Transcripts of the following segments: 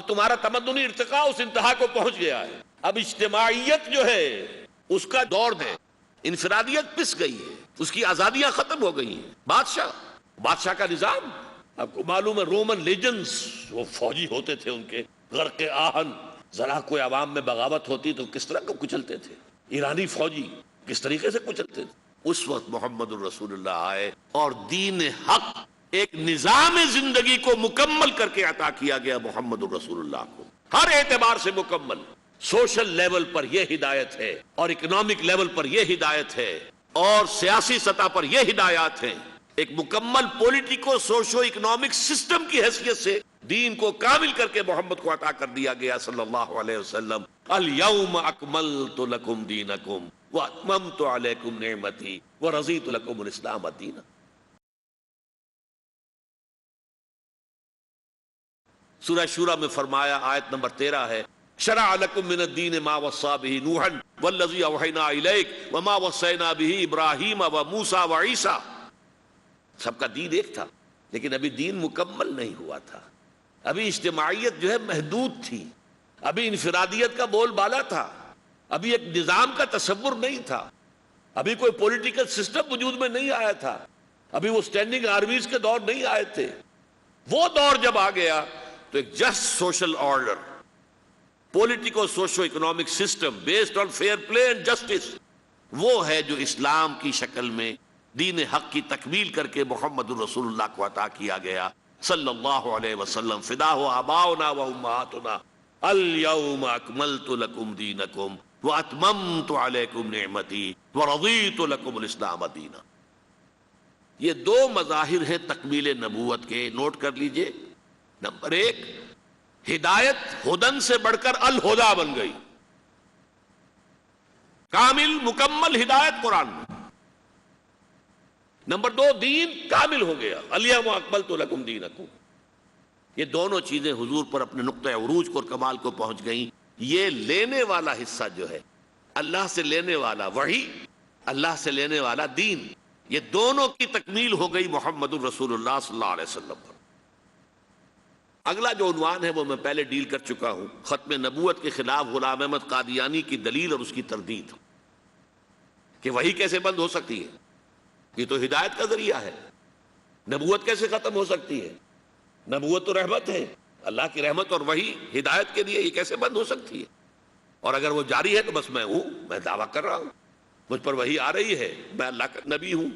تمہارا تمدنی ارتقاء اس انتہا کو پہنچ گیا ہے. اب اجتماعیت جو ہے اس کا دور ہے، انفرادیت پس گئی ہے، اس کی آزادیاں ختم ہو گئی ہیں. بادشاہ کا نظام، آپ کو معلوم ہے رومن لیجنز، وہ فوجی ہوتے تھے، ان کے غرق آہن، ذرا کوئی عوام میں بغاوت ہوتی تو کس طرح کو کچلتے تھے. ایرانی فوجی کس طریقے سے کچلتے تھے. اس وقت محمد الرسول اللہ آئے اور دین حق، ایک نظام زندگی کو مکمل کر کے عطا کیا گیا محمد الرسول اللہ کو، ہر اعتبار سے مکمل. سوشل لیول پر یہ ہدایت ہے، اور اکنامک لیول پر یہ ہدایت ہے، اور سیاسی سطح پر یہ ہدایات ہیں. ایک مکمل پولیٹیکو سوشو اکنامک سسٹم کی حیثیت سے دین کو کامل کر کے محمد کو عطا کر دیا گیا صلی اللہ علیہ وسلم. الیوم اکملت لکم دینکم واتممت علیکم نعمتی ورضیت لکم الاسلام دینا. سورہ شورى میں فرمایا، آیت نمبر 13 ہے، شرع لکم من الدین ما وصى به نوحا والذی اوحینا الیک وما وصینا به ابراہیم وموسیٰ وعیسیٰ. سب کا دین ایک تھا، لیکن ابھی دین مکمل نہیں ہوا تھا. ابھی اجتماعیت جو ہے محدود تھی، ابھی انفرادیت کا بول بالا تھا، ابھی ایک نظام کا تصور نہیں تھا، ابھی کوئی پولیٹیکل سسٹم وجود میں نہیں آیا تھا، ابھی وہ سٹینڈنگ آرمیز کے دور نہیں آئے تھے. وہ دور جب آ گیا تو ایک just social order, politico socio economic system based on fair play and justice, وہ ہے جو اسلام کی شکل میں دین حق کی تکمیل کر کے محمد الرسول اللہ کو عطا کیا گیا صلی اللہ علیہ وسلم. فداہ آباؤنا و امہاتنا الیوم اکملت لکم دینکم واتممت علیکم نعمتی ورضیت لکم الاسلام دینا. یہ دو مظاہر ہیں تکمیل نبوت کے، نوٹ کر لیجئے. نمبر 1، ہدایت ہدن سے بڑھ کر الہدا بن گئی، کامل مکمل ہدایت قرآن میں. نمبر 2، دین کامل ہو گیا، الیوم اکملت لکم دینکم. یہ دونوں چیزیں حضور پر اپنے نقطہ عروج کو اور کمال کو پہنچ گئیں. یہ لینے والا حصہ جو ہے، اللہ سے لینے والا وحی، اللہ سے لینے والا دین، یہ دونوں کی تکمیل ہو گئی محمد الرسول اللہ صلی اللہ علیہ وسلم پر. اگلا جو عنوان ہے وہ میں پہلے ڈیل کر چکا ہوں، ختم نبوت کے خلاف غلام احمد قادیانی کی دلیل اور اس کی تردید، کہ وحی کیسے بند ہو سکتی ہے، یہ تو ہدایت کا ذریعہ ہے. نبوت کیسے ختم ہو سکتی ہے؟ نبوت تو رحمت ہے، اللہ کی رحمت اور وحی ہدایت کے لیے، یہ کیسے بند ہو سکتی ہے؟ اور اگر وہ جاری ہے تو بس میں دعویٰ کر رہا ہوں، مجھ پر وحی آ رہی ہے، میں اللہ کا نبی ہوں.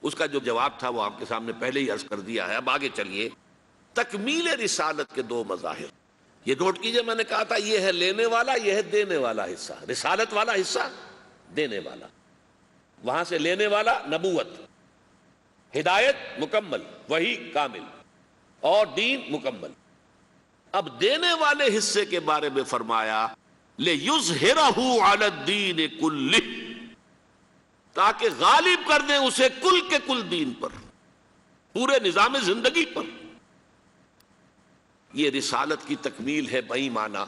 اس کا جو جواب تھا وہ آپ کے سامنے پہلے ہی عرض کر دیا ہے. اب آگے چلیے. تکمیل رسالت کے دو مظاہر، یہ نوٹ کیجئے، میں نے کہا تھا یہ ہے لینے والا، یہ ہے دینے والا حصہ. رسالت والا حصہ دینے والا، وہاں سے لینے والا نبوت، ہدایت مکمل، وحی کامل، اور دین مکمل. اب دینے والے حصے کے بارے میں فرمایا لِيُظْهِرَهُ عَلَى الدِّينِ كُلِّهِ، تاکہ غالب کر دیں اسے کل کے کل دین پر، پورے نظام زندگی پر. یہ رسالت کی تکمیل ہے بئی معنی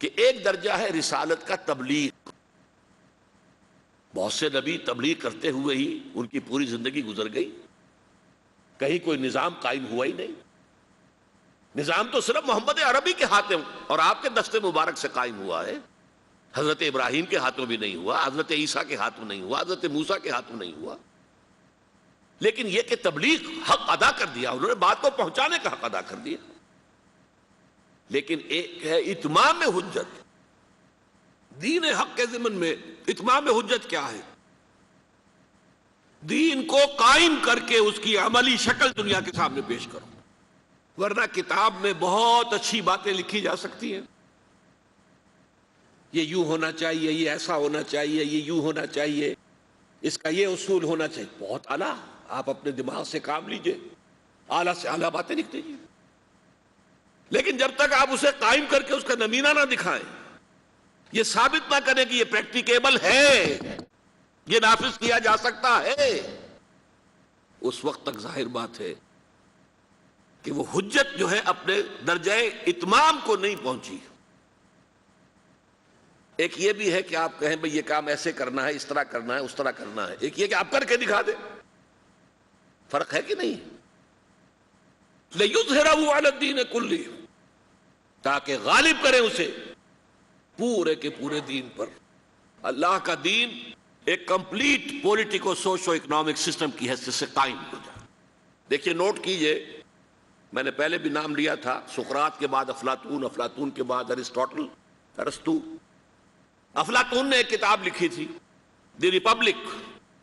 کہ ایک درجہ ہے رسالت کا تبلیغ. بہت سے نبی تبلیغ کرتے ہوئے ہی ان کی پوری زندگی گزر گئی، کہیں کوئی نظام قائم ہوا ہی نہیں. نظام تو صرف محمد عربی کے ہاتھوں اور آپ کے دست مبارک سے قائم ہوا ہے. حضرت ابراہیم کے ہاتھوں بھی نہیں ہوا، حضرت عیسیٰ کے ہاتھوں نہیں ہوا، حضرت موسیٰ کے ہاتھوں نہیں ہوا. لیکن یہ کہ تبلیغ حق ادا کر دیا، انہوں نے بات کو پہنچانے کا حق ادا کر دیا. لیکن ایک ہے اتمام حجت. دین حق کے ضمن میں اتمام حجت کیا ہے؟ دین کو قائم کر کے اس کی عملی شکل دنیا کے سامنے پیش کرو. ورنہ کتاب میں بہت اچھی باتیں لکھی جا سکتی ہیں، یہ یوں ہونا چاہیے، یہ ایسا ہونا چاہیے، یہ یوں ہونا چاہیے، اس کا یہ اصول ہونا چاہیے. بہت اعلیٰ، آپ اپنے دماغ سے کام لیجئے، اعلیٰ سے اعلیٰ باتیں لکھ دیجئے. لیکن جب تک آپ اسے قائم کر کے اس کا نمونہ نہ دکھائیں، یہ ثابت نہ کریں کہ یہ پریکٹیکیبل ہے، یہ نافذ کیا جا سکتا ہے، اس وقت تک ظاہر بات ہے کہ وہ حجت جو ہے اپنے درجہ اتمام کو نہیں پہنچی. ایک یہ بھی ہے کہ آپ کہیں بھئی یہ کام ایسے کرنا ہے، اس طرح کرنا ہے، اس طرح کرنا ہے. ایک یہ کہ آپ کر کے دکھا دیں. فرق ہے کہ نہیں؟ لِيُظْهِرَهُ عَلَى الدِّينِ كُلِّهِ. تاکہ غالب کریں اسے پورے کے پورے دین پر. اللہ کا دین ایک complete politico socio economic system کی حیثیت سے قائم ہو جائے. دیکھیے نوٹ کیجئے، میں نے پہلے بھی نام لیا تھا، سقراط کے بعد افلاطون، افلاطون کے بعد ارسطوٹل، ارسطو. افلاطون نے ایک کتاب لکھی تھی دی ریپبلک.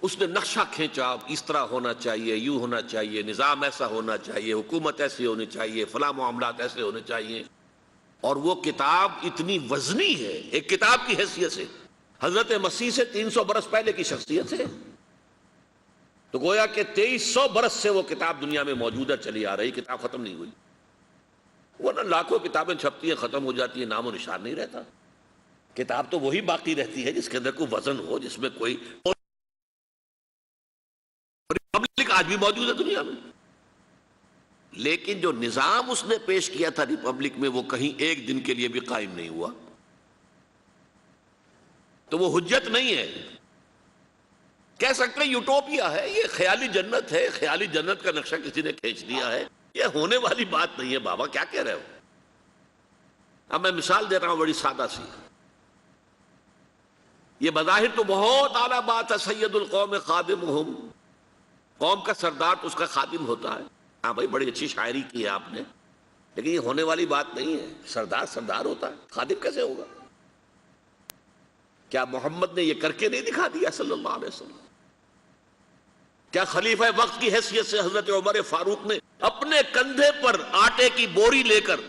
اس نے نقشہ کھینچا، اس طرح ہونا چاہیے، یوں ہونا چاہیے، نظام ایسا ہونا چاہیے، حکومت ایسی ہونی چاہیے، فلاں معاملات ایسے ہونے چاہیے. اور وہ کتاب اتنی وزنی ہے ایک کتاب کی حیثیت سے، حضرت مسیح سے 300 برس پہلے کی شخصیت ہے. تو گویا کہ 2300 برس سے وہ کتاب دنیا میں موجود ہے، چلی آ رہی، کتاب ختم نہیں ہوئی. ورنہ لاکھوں کتابیں چھپتی ہیں، ختم ہو جاتی ہیں، نام و نشان نہیں رہتا. کتاب تو وہی باقی رہتی ہے جس کے اندر کوئی وزن ہو، جس میں کوئی. ریپبلک آج بھی موجود ہے دنیا میں، لیکن جو نظام اس نے پیش کیا تھا ریپبلک میں، وہ کہیں ایک دن کے لیے بھی قائم نہیں ہوا. تو وہ حجت نہیں ہے. کہہ سکتے ہیں یوٹوپیا ہے، یہ خیالی جنت ہے، خیالی جنت کا نقشہ کسی نے کھینچ دیا ہے، یہ ہونے والی بات نہیں ہے. بابا کیا کہہ رہے ہو؟ اب میں مثال دے رہا ہوں بڑی سادہ سی. یہ بظاہر تو بہت اعلیٰ بات ہے، سید القوم خادمہم، قوم کا سردار تو اس کا خادم ہوتا ہے. ہاں بھائی بڑی اچھی شاعری کی ہے آپ نے، لیکن یہ ہونے والی بات نہیں ہے. سردار سردار ہوتا ہے، خادم کیسے ہوگا؟ کیا محمد نے یہ کر کے نہیں دکھا دیا صلی اللہ علیہ وسلم؟ کیا خلیفہ وقت کی حیثیت سے حضرت عمر فاروق نے اپنے کندھے پر آٹے کی بوری لے کر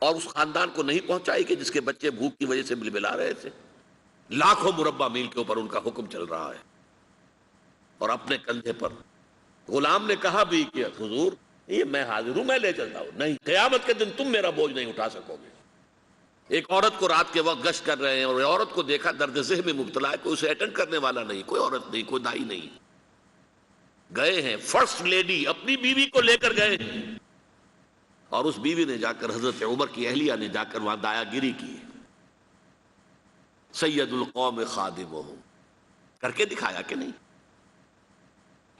اور اس خاندان کو نہیں پہنچائی کہ جس کے بچے بھوک کی وجہ سے بلبلا رہے تھے؟ لاکھوں مربع میل کے اوپر ان کا حکم چل رہا ہے، اور اپنے کندھے پر. غلام نے کہا بھی کہ حضور یہ میں حاضر ہوں، میں لے چلتا ہوں. نہیں، قیامت کے دن تم میرا بوجھ نہیں اٹھا سکو گے. ایک عورت کو رات کے وقت گشت کر رہے ہیں، اور عورت کو دیکھا درد ذہن میں مبتلا ہے، کوئی اسے اٹینڈ کرنے والا نہیں، کوئی عورت نہیں، کوئی دائی نہیں. گئے ہیں فرسٹ لیڈی اپنی بیوی کو لے کر گئے ہیں، اور اس بیوی نے جا کر حضرت عمر کی اہلیہ نے جا کر وہاں دایا گیری کی. سید القوم خادمہم کر کے دکھایا کہ نہیں؟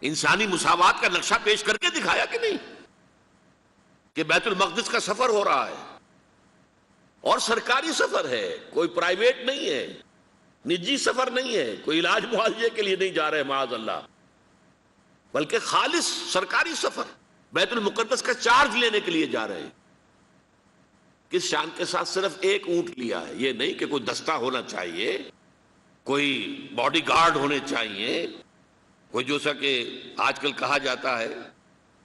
انسانی مساوات کا نقشہ پیش کر کے دکھایا کہ نہیں؟ کہ بیت المقدس کا سفر ہو رہا ہے، اور سرکاری سفر ہے، کوئی پرائیویٹ نہیں ہے، نجی سفر نہیں ہے، کوئی علاج معالجے کے لیے نہیں جا رہے معاذ اللہ، بلکہ خالص سرکاری سفر، بیت المقدس کا چارج لینے کے لیے جا رہے ہیں. کس شان کے ساتھ؟ صرف ایک اونٹ لیا ہے. یہ نہیں کہ کوئی دستہ ہونا چاہیے، کوئی باڈی گارڈ ہونے چاہیے، کوئی جیسا کہ آج کل کہا جاتا ہے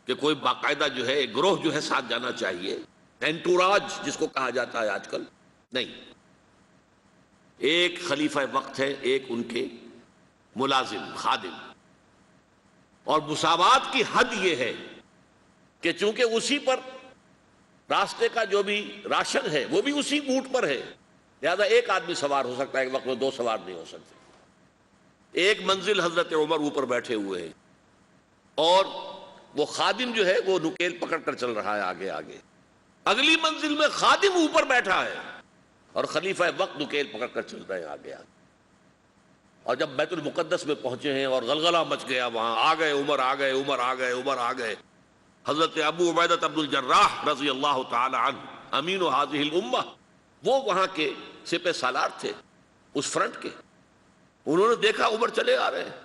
کہ کوئی باقاعدہ جو ہے ایک گروہ جو ہے ساتھ جانا چاہیے، انٹوراج جس کو کہا جاتا ہے آج کل. نہیں، ایک خلیفہ وقت ہے، ایک ان کے ملازم خادم. اور مساوات کی حد یہ ہے کہ چونکہ اسی پر راستے کا جو بھی راشن ہے وہ بھی اسی اونٹ پر ہے، لہذا ایک آدمی سوار ہو سکتا ہے، ایک وقت میں دو سوار نہیں ہو سکتے. ایک منزل حضرت عمر اوپر بیٹھے ہوئے ہیں، اور وہ خادم جو ہے وہ نکیل پکڑ کر چل رہا ہے آگے آگے. اگلی منزل میں خادم اوپر بیٹھا ہے، اور خلیفہ وقت نکیل پکڑ کر چل رہے ہیں آگے آگے. اور جب بیت المقدس میں پہنچے ہیں اور غلغلہ مچ گیا، وہاں آ گئے عمر، آ گئے عمر، آ گئے عمر، آ گئے. حضرت ابو عبیدہ عبد الجراح رضی اللہ تعالی عنہ امین هذه الامہ، وہ وہاں کے سپہ سالار تھے اس فرنٹ کے. انہوں نے دیکھا عمر چلے آ رہے ہیں،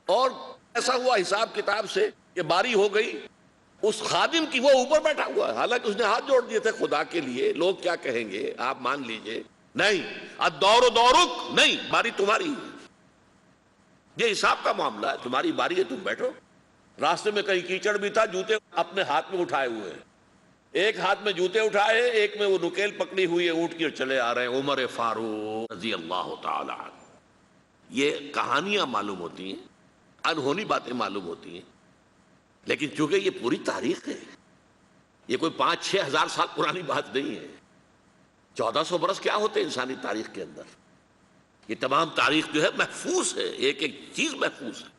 اور ایسا ہوا حساب کتاب سے کہ باری ہو گئی اس خادم کی، وہ اوپر بیٹھا ہوا ہے، حالانکہ اس نے ہاتھ جوڑ دیے تھے خدا کے لیے، لوگ کیا کہیں گے آپ مان لیجئے. نہیں، الدور دورک، نہیں، باری تمہاری ہے، یہ حساب کا معاملہ ہے، تمہاری باری ہے، تم بیٹھو. راستے میں کہیں کیچڑ بھی تھا، جوتے اپنے ہاتھ میں اٹھائے ہوئے ہیں، ایک ہاتھ میں جوتے اٹھائے، ایک میں وہ نکیل پکڑی ہوئی ہے اونٹ کی، اور چلے آ رہے ہیں عمر فاروق رضی اللہ تعالی عنہ. یہ کہانیاں معلوم ہوتی ہیں، انہونی باتیں معلوم ہوتی ہیں، لیکن چونکہ یہ پوری تاریخ ہے، یہ کوئی 5-6 ہزار سال پرانی بات نہیں ہے. 1400 برس کیا ہوتے ہیں انسانی تاریخ کے اندر؟ یہ تمام تاریخ جو ہے محفوظ ہے، ایک ایک چیز محفوظ ہے.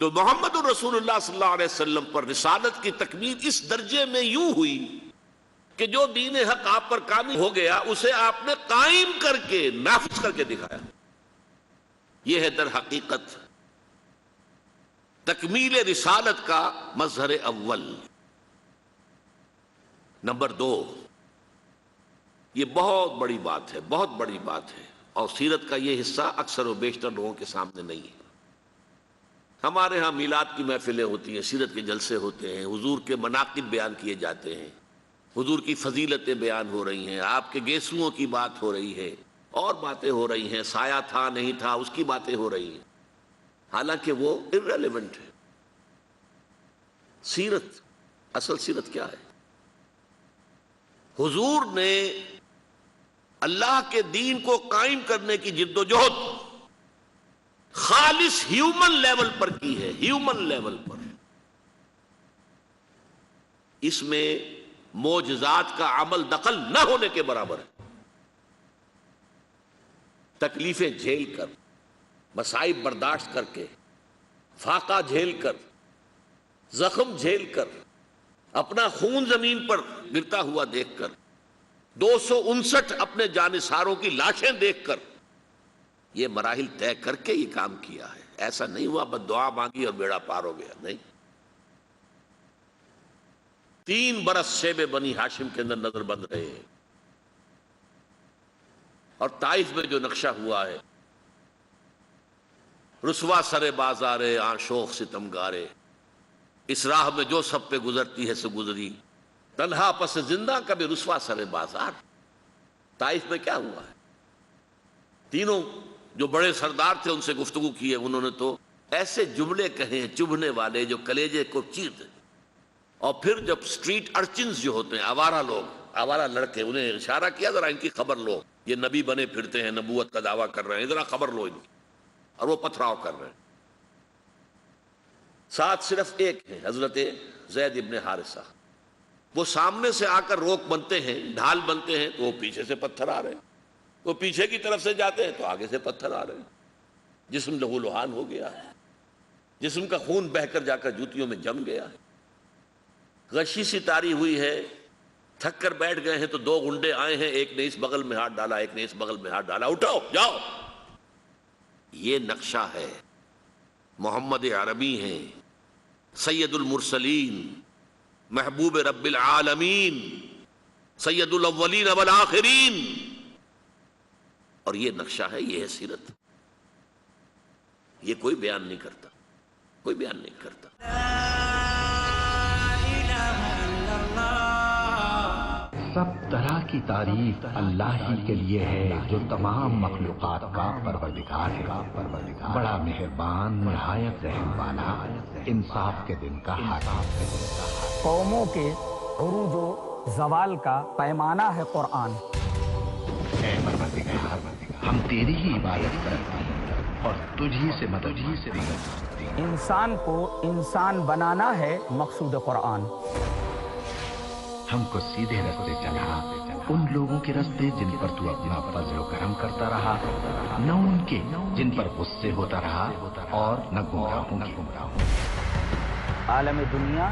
تو محمد الرسول اللہ صلی اللہ علیہ وسلم پر رسالت کی تکمیل اس درجے میں یوں ہوئی کہ جو دین حق آپ پر کامل ہو گیا اسے آپ نے قائم کر کے نافذ کر کے دکھایا. یہ ہے در حقیقت تکمیل رسالت کا مظہر اول. نمبر 2، یہ بہت بڑی بات ہے، بہت بڑی بات ہے، اور سیرت کا یہ حصہ اکثر و بیشتر لوگوں کے سامنے نہیں ہے۔ ہمارے ہاں میلاد کی محفلیں ہوتی ہیں، سیرت کے جلسے ہوتے ہیں، حضور کے مناقب بیان کیے جاتے ہیں، حضور کی فضیلتیں بیان ہو رہی ہیں، آپ کے گیسوؤں کی بات ہو رہی ہے، اور باتیں ہو رہی ہیں، سایہ تھا نہیں تھا اس کی باتیں ہو رہی ہیں، حالانکہ وہ irrelevant ہے۔ سیرت، اصل سیرت کیا ہے؟ حضور نے اللہ کے دین کو قائم کرنے کی جد و جہد خالص ہیومن لیول پر کی ہے، ہیومن لیول پر۔ اس میں معجزات کا عمل دخل نہ ہونے کے برابر ہے۔ تکلیفیں جھیل کر، مصائب برداشت کر کے، فاقہ جھیل کر، زخم جھیل کر، اپنا خون زمین پر گرتا ہوا دیکھ کر، 259 اپنے جانثاروں کی لاشیں دیکھ کر، یہ مراحل طے کر کے یہ کام کیا ہے۔ ایسا نہیں ہوا بس دعا مانگی اور بیڑا پار ہو گیا، نہیں۔ 3 برس شیب بنی ہاشم کے اندر نظر بند رہے ہیں، اور طائف میں جو نقشہ ہوا ہے، رسوا سر بازارے آشوق ستمگارے، اس راہ میں جو سب پہ گزرتی ہے سو گزری، تنہا پس زندہ کبھی رسوا سر بازار۔ طائف میں کیا ہوا ہے؟ تینوں جو بڑے سردار تھے ان سے گفتگو کی ہے، انہوں نے تو ایسے جملے کہے ہیں چبھنے والے جو کلیجے کو چیر دیں۔ اور پھر جب سٹریٹ ارچنز جو ہوتے ہیں، آوارہ لوگ، آوارہ لڑکے، انہیں اشارہ کیا ذرا ان کی خبر لو، یہ نبی بنے پھرتے ہیں، نبوت کا دعویٰ کر رہے ہیں، ذرا خبر لو ان کی، اور وہ پتھراؤ کر رہے ہیں۔ ساتھ صرف ایک ہے، حضرت زید ابن حارثہ، وہ سامنے سے آ کر روک بنتے ہیں، ڈھال بنتے ہیں، تو وہ پیچھے سے پتھر آ رہے ہیں، وہ پیچھے کی طرف سے جاتے ہیں تو آگے سے پتھر آ رہے ہیں۔ جسم لہو لہان ہو گیا ہے، جسم کا خون بہہ کر جا کر جوتیوں میں جم گیا ہے، غشی سی تاری ہوئی ہے، تھک کر بیٹھ گئے ہیں تو 2 گنڈے آئے ہیں، ایک نے اس بغل میں ہاتھ ڈالا، ایک نے اس بغل میں ہاتھ ڈالا، اٹھو جاؤ۔ یہ نقشہ ہے، محمد عربی ہیں، سید المرسلین، محبوب رب العالمین، سید الاولین والآخرین، اور یہ نقشہ ہے، یہ ہے سیرت۔ یہ کوئی بیان نہیں کرتا، کوئی بیان نہیں کرتا۔ سب طرح کی تعریف اللہ ہی کے لیے ہے جو تمام مخلوقات کا پروردگار ہے، بڑا مہربان، نہایت رحم والا، انصاف کے دن کا حاکم۔ قوموں کے عروج و زوال کا پیمانہ ہے قرآن۔ اے پروردگار، ہم تیری ہی عبادت کرتے ہیں اور تجھی سے مدد مانگتے ہیں۔ انسان کو انسان بنانا ہے مقصود قرآن۔ ہم کو سیدھے رستے چلا، ان لوگوں کے رستے جن پر تو اپنا فضل و کرم کرتا رہا، نہ ان کے جن پر غصے ہوتا رہا، اور نہ گمراہوں کی۔ عالم دنیا،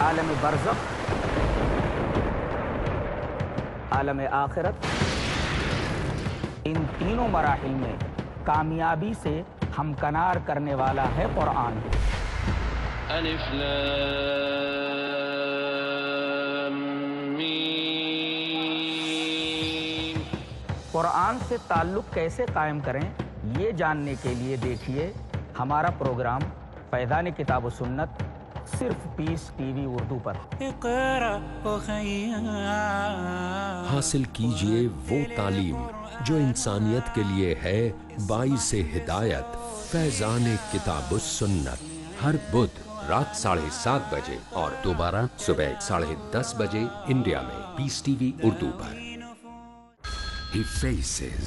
عالم برزخ، عالم آخرت، ان تینوں مراحل میں کامیابی سے ہمکنار کرنے والا ہے قرآن۔ الف لام میم۔ قرآن سے تعلق کیسے قائم کریں یہ جاننے کے لیے دیکھیے ہمارا پروگرام فیضان کتاب و سنت، صرف پیس ٹی وی اردو پر۔ حاصل کیجئے وہ تعلیم جو انسانیت کے لیے ہے باعث ہدایت۔ فیضان کتاب و سنت، ہر بدھ رات 7:30 بجے اور دوبارہ صبح 10:30 بجے انڈیا میں پیس ٹی وی اردو پر۔ He faces.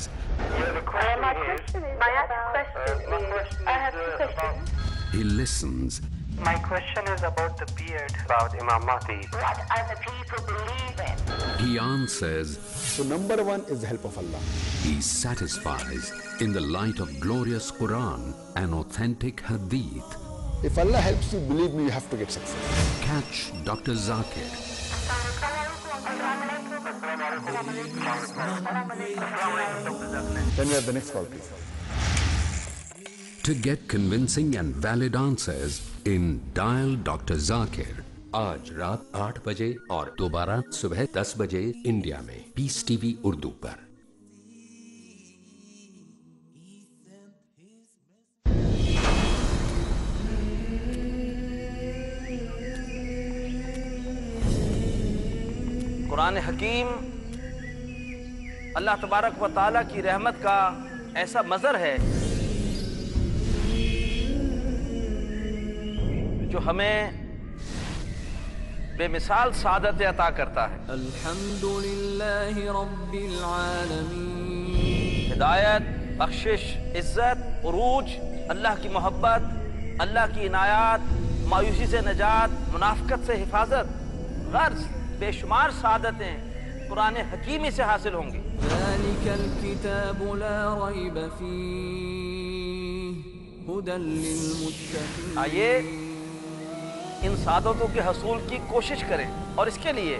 He listens. My question is about the beard. About Imam Mahdi. What other people believe in. He answers. So number one is the help of Allah. He satisfies in the light of glorious Quran and authentic Hadith. If Allah helps you, believe me, you have to get success. Catch Dr. Zakir. Then we have the next call, please. To get convincing and valid answers in Dial Dr. Zakir, آج رات 8 بجے اور دوبارہ صبح 10 بجے India میں peace T V Urdu پر۔ قرآن حکیم اللہ تبارک و تعالیٰ کی رحمت کا ایسا مظہر ہے جو ہمیں بے مثال سعادت عطا کرتا ہے۔ الحمدللہ رب العالمین۔ ہدایت، بخشش، عزت، عروج، اللہ کی محبت، اللہ کی عنایات، مایوسی سے نجات، منافقت سے حفاظت، غرض بے شمار سعادتیں قرآن حکیمی سے حاصل ہوں گی۔ ذالک الکتاب لا ریب فیہ ھدی للمتقین۔ آئیے ان سعادتوں کے حصول کی کوشش کریں اور اس کے لیے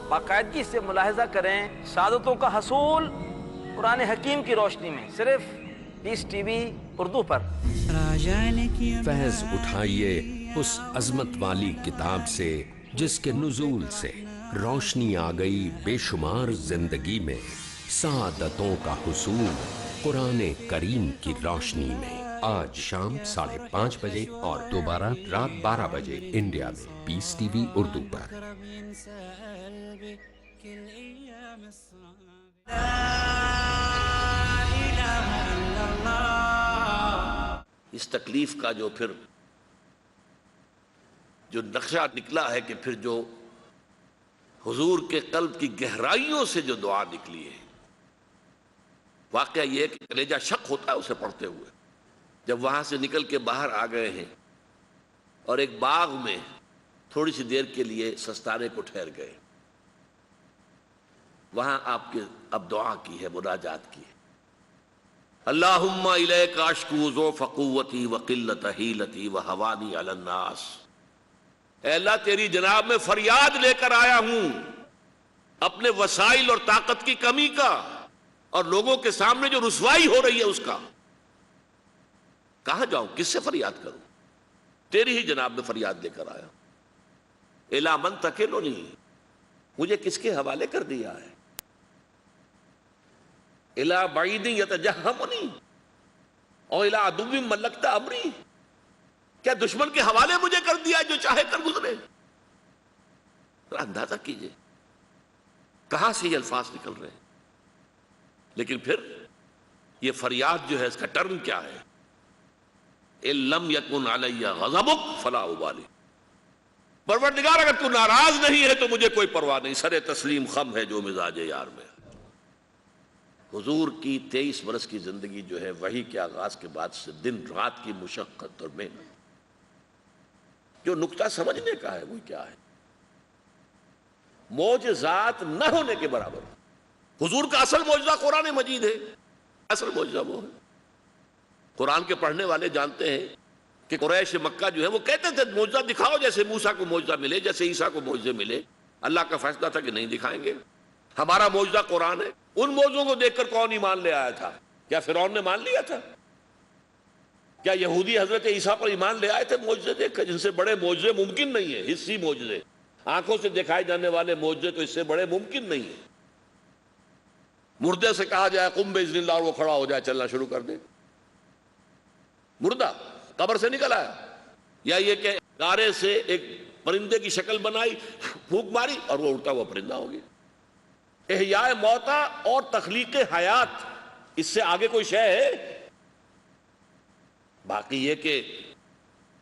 باقاعدگی سے ملاحظہ کریں سعادتوں کا حصول قرآن حکیم کی روشنی میں، صرف پیس ٹی وی اردو پر۔ فیض اٹھائیے اس عظمت والی کتاب سے جس کے نزول سے روشنی آ گئی بے شمار زندگی میں۔ سعادتوں کا حصول قرآن کریم کی روشنی میں، آج شام 5:30 بجے اور دوبارہ رات 12 بجے انڈیا میں پیس ٹی وی اردو پر۔ اس تکلیف کا جو پھر جو نقشہ نکلا ہے کہ پھر جو حضور کے قلب کی گہرائیوں سے جو دعا نکلی ہے، واقعہ یہ کہ کلیجہ شک ہوتا ہے اسے پڑھتے ہوئے۔ جب وہاں سے نکل کے باہر آ گئے ہیں اور ایک باغ میں تھوڑی سی دیر کے لیے سستانے کو ٹھہر گئے، وہاں آپ کے اب دعا کی ہے، مناجات کی ہے۔ اللہم الیک اشکو ضعف قوتی وقلت حیلتی وہوانی علی الناس۔ اے اللہ تیری جناب میں فریاد لے کر آیا ہوں اپنے وسائل اور طاقت کی کمی کا اور لوگوں کے سامنے جو رسوائی ہو رہی ہے اس کا۔ کہاں جاؤں، کس سے فریاد کروں؟ تیری ہی جناب میں فریاد لے کر آیا۔ الی من تکلنی، مجھے کس کے حوالے کر دیا ہے؟ الی بعید یتجہمنی اور الی عدو ملکت امری، کیا دشمن کے حوالے مجھے کر دیا جو چاہے کر گزرے؟ اندازہ کیجئے کہاں سے یہ الفاظ نکل رہے ہیں۔ لیکن پھر یہ فریاد جو ہے اس کا ٹرن کیا ہے؟ ان لم یکن علی غضبک فلا ابالی، پروردگار اگر تو ناراض نہیں ہے تو مجھے کوئی پرواہ نہیں، سر تسلیم خم ہے جو مزاج یار میں۔ حضور کی 23 برس کی زندگی جو ہے وحی کے آغاز کے بعد سے دن رات کی مشقت اور محنت، جو نقطہ سمجھنے کا ہے وہ کیا ہے؟ معجزات نہ ہونے کے برابر۔ حضور کا اصل معجزہ قرآن مجید ہے، اصل معجزہ وہ ہے۔ قرآن کے پڑھنے والے جانتے ہیں کہ قریش مکہ جو ہے وہ کہتے تھے معجزہ دکھاؤ، جیسے موسیٰ کو معجزہ ملے، جیسے عیسیٰ کو معجزے ملے۔ اللہ کا فیصلہ تھا کہ نہیں دکھائیں گے، ہمارا معجزہ قرآن ہے۔ ان معجزوں کو دیکھ کر کون ایمان لے آیا تھا؟ کیا فرعون نے مان لیا تھا؟ کیا یہودی حضرت عیسیٰ پر ایمان لے آئے تھے معجزے دیکھ کر؟ جن سے بڑے معجزے ممکن نہیں ہیں، حسی معجزے، آنکھوں سے دکھائے جانے والے معجزے تو اس سے بڑے ممکن نہیں ہیں۔ مردے سے کہا جائے قم باذن اللہ اور وہ کھڑا ہو جائے، چلنا شروع کر دے، مردہ قبر سے نکل آیا۔ یا یہ کہ گارے سے ایک پرندے کی شکل بنائی، پھونک ماری اور وہ اڑتا ہوا پرندہ ہو گیا۔ احیاء موتا اور تخلیق حیات، اس سے آگے کوئی شے ہے؟ باقی یہ کہ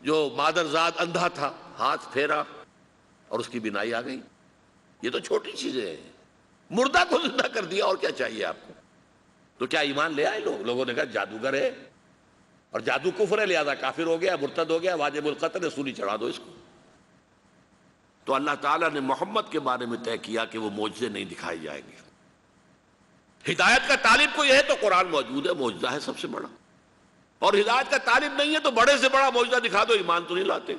جو مادرزاد اندھا تھا، ہاتھ پھیرا اور اس کی بینائی آ گئی، یہ تو چھوٹی چیزیں ہیں۔ مردہ کو زندہ کر دیا، اور کیا چاہیے آپ کو؟ تو کیا ایمان لے آئے لوگ؟ لوگوں نے کہا جادوگر ہے اور جادو کفر ہے، لہذا کافر ہو گیا، مرتد ہو گیا، واجب القتل ہے، سولی چڑھا دو اس کو۔ تو اللہ تعالیٰ نے محمد کے بارے میں طے کیا کہ وہ معجزے نہیں دکھائے جائیں گے۔ ہدایت کا طالب کوئی ہے تو قرآن موجود ہے، معجزہ ہے سب سے بڑا، اور ہدایت کا طالب نہیں ہے تو بڑے سے بڑا معجزہ دکھا دو، ایمان تو نہیں لاتے۔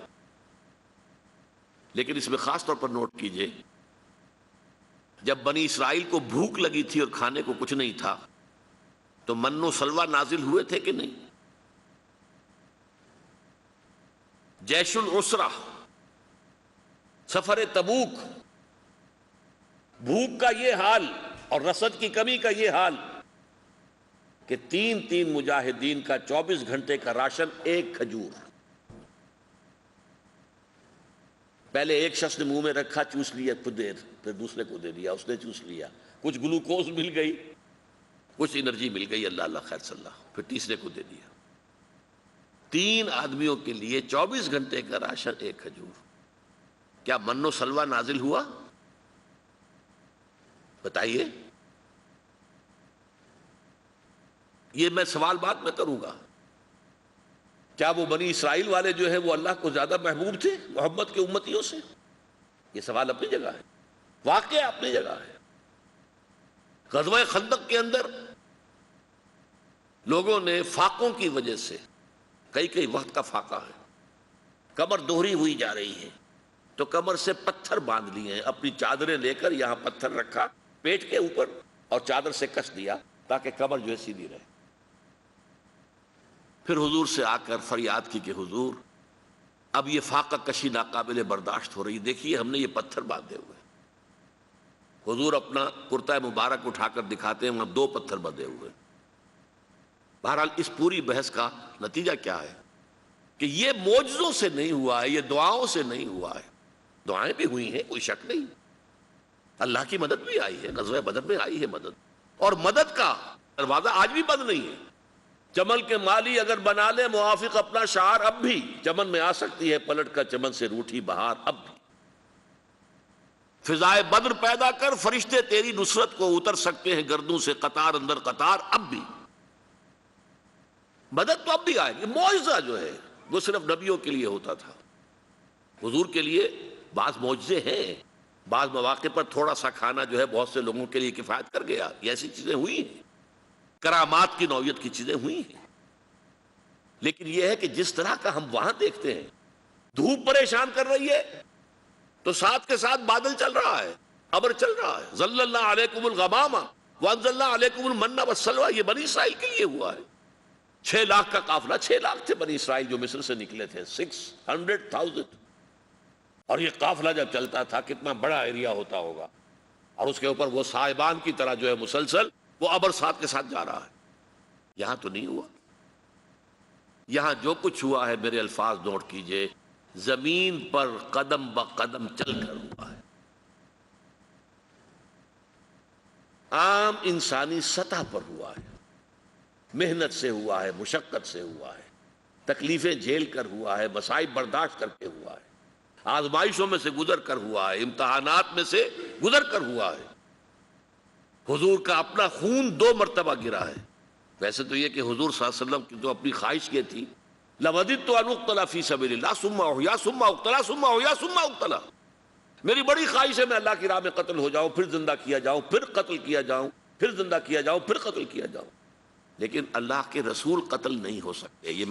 لیکن اس میں خاص طور پر نوٹ کیجئے، جب بنی اسرائیل کو بھوک لگی تھی اور کھانے کو کچھ نہیں تھا تو من و سلوہ نازل ہوئے تھے کہ نہیں؟ جیش العسرہ سفر تبوک، بھوک کا یہ حال اور رسد کی کمی کا یہ حال کہ 3 مجاہدین کا 24 گھنٹے کا راشن ایک کھجور. پہلے ایک شخص نے منہ میں رکھا، چوس لیا، پھر دوسرے کو دے دیا، اس نے چوس لیا، کچھ گلوکوز مل گئی، کچھ انرجی مل گئی، اللہ اللہ خیر صلی اللہ، پھر تیسرے کو دے دیا. 3 آدمیوں کے لیے 24 گھنٹے کا راشن ایک کھجور. کیا من و سلوہ نازل ہوا؟ بتائیے. یہ میں سوال بات میں کروں گا، کیا وہ بنی اسرائیل والے جو ہیں وہ اللہ کو زیادہ محبوب تھے محمد کے امتیوں سے؟ یہ سوال اپنی جگہ ہے، واقعہ اپنی جگہ ہے. غزوہ خندق کے اندر لوگوں نے فاقوں کی وجہ سے، کئی وقت کا فاقہ ہے، کمر دوہری ہوئی جا رہی ہے، تو کمر سے پتھر باندھ لیے ہیں، اپنی چادریں لے کر یہاں پتھر رکھا پیٹ کے اوپر اور چادر سے کس دیا تاکہ کمر جو ہے سیدھی رہے. پھر حضور سے آ کر فریاد کی کہ حضور اب یہ فاقہ کشی ناقابل برداشت ہو رہی، دیکھیے ہم نے یہ پتھر باندھے ہوئے. حضور اپنا کرتا مبارک اٹھا کر دکھاتے ہیں، وہاں 2 پتھر بندھے ہوئے. بہرحال اس پوری بحث کا نتیجہ کیا ہے کہ یہ معجزوں سے نہیں ہوا ہے، یہ دعاؤں سے نہیں ہوا ہے. دعائیں بھی ہوئی ہیں، کوئی شک نہیں، اللہ کی مدد بھی آئی ہے، غزوہ بدر میں آئی ہے مدد، اور مدد کا دروازہ آج بھی بند نہیں ہے. چمن کے مالی اگر بنا لے موافق اپنا شعار، اب بھی چمن میں آ سکتی ہے پلٹ کر چمن سے روٹھی بہار. اب بھی فضائے بدر پیدا کر، فرشتے تیری نصرت کو اتر سکتے ہیں گردوں سے قطار اندر قطار. اب بھی مدد تو اب بھی آئے گی. معجزہ جو ہے وہ صرف نبیوں کے لیے ہوتا تھا، حضور کے لیے بعض معجزے ہیں، بعض مواقع پر تھوڑا سا کھانا جو ہے بہت سے لوگوں کے لیے کفایت کر گیا. یہ ایسی چیزیں ہوئی ہیں، کرامات کی نوعیت کی چیزیں ہوئی ہیں. لیکن یہ ہے کہ جس طرح کا ہم وہاں دیکھتے ہیں، دھوپ پریشان کر رہی ہے تو ساتھ کے ساتھ بادل چل رہا ہے، ابر چل رہا ہے. ظل اللہ علیکم الغمام وانزلنا علیکم المن والسلوى. یہ بنی اسرائیل کے لیے ہوا ہے. 6 لاکھ کا قافلہ، 6 لاکھ تھے بنی اسرائیل جو مصر سے نکلے تھے، 600,000. اور یہ قافلہ جب چلتا تھا کتنا بڑا ایریا ہوتا ہوگا، اور اس کے اوپر وہ صاحبان کی طرح جو ہے مسلسل وہ ابر ساتھ کے ساتھ جا رہا ہے. یہاں تو نہیں ہوا. یہاں جو کچھ ہوا ہے میرے الفاظ نوٹ کیجئے، زمین پر قدم بقدم چل کر ہوا ہے. عام انسانی سطح پر ہوا ہے، محنت سے ہوا ہے، مشقت سے ہوا ہے، تکلیفیں جھیل کر ہوا ہے، مصائب برداشت کر کے ہوا ہے، آزمائشوں میں سے گزر کر ہوا ہے، امتحانات میں سے گزر کر ہوا ہے. حضور کا اپنا خون 2 مرتبہ گرا ہے. ویسے تو یہ کہ حضور صلی اللہ علیہ وسلم کی تو اپنی خواہش یہ تھی، لَوَدِدْتُ أَنْ أُقْتَلَ فِي سَبِيلِ اللَّهِ ثُمَّ أُحْيَا ثُمَّ أُقْتَلَ ثُمَّ أُحْيَا ثُمَّ أُقْتَلَ. میری بڑی خواہش ہے میں اللہ کی راہ میں قتل ہو جاؤں، پھر زندہ کیا جاؤں، پھر قتل کیا جاؤں، پھر زندہ کیا جاؤں، پھر قتل کیا جاؤں. لیکن اللہ کے رسول قتل نہیں ہو سکتے. یہ